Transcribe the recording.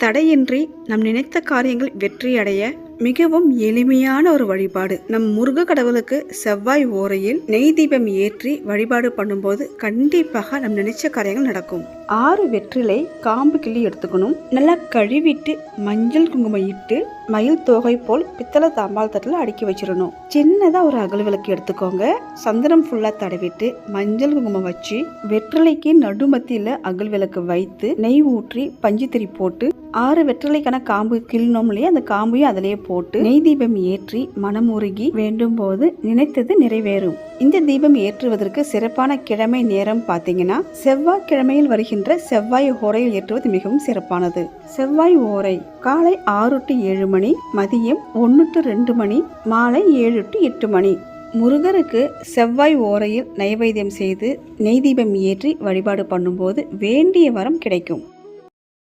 தடையின்றி நம் நினைத்த காரியங்கள் வெற்றியடைய மிகவும் எளிமையான ஒரு வழிபாடு. நம் முருக கடவுளுக்கு செவ்வாய் ஓரையில் நெய் தீபம் ஏற்றி வழிபாடு பண்ணும்போது கண்டிப்பாக நம் நினைச்ச காரியங்கள் நடக்கும். 6 வெற்றிலை காம்பு கிள்ளி எடுத்துக்கணும். நல்லா கழுவிட்டு மஞ்சள் குங்குமம் இட்டு மயில் தோகை போல் பித்தளை தாம்பால் தட்டில் அடுக்கி வச்சிடணும். சின்னதா ஒரு அகல் விளக்கு எடுத்துக்கோங்க. சந்தனம் ஃபுல்லா தடவிட்டு மஞ்சள் குங்குமம் வச்சு வெற்றிலைக்கு நடுமத்தியில அகல் விளக்கு வைத்து நெய் ஊற்றி பஞ்சுத்திரி போட்டு 6 வெற்றிலைக்கான காம்பு கிள்ளணும் இல்லையா, அந்த காம்பையும் அதிலேயே போட்டு நெய் தீபம் ஏற்றி மனமுருகி வேண்டும் போது நினைத்தது நிறைவேறும். இந்த தீபம் ஏற்றுவதற்கு சிறப்பான கிழமை நேரம் பார்த்தீங்கன்னா செவ்வாய் கிழமையில் வருகின்ற செவ்வாய் ஓரையில் ஏற்றுவது மிகவும் சிறப்பானது. செவ்வாய் ஓரை காலை 6 to 7 மணி, மதியம் 1 to 2 மணி, மாலை 7 to 8 மணி. முருகருக்கு செவ்வாய் ஓரையில் நைவேத்தியம் செய்து நெய் தீபம் ஏற்றி வழிபாடு பண்ணும்போது வேண்டிய வரம் கிடைக்கும்.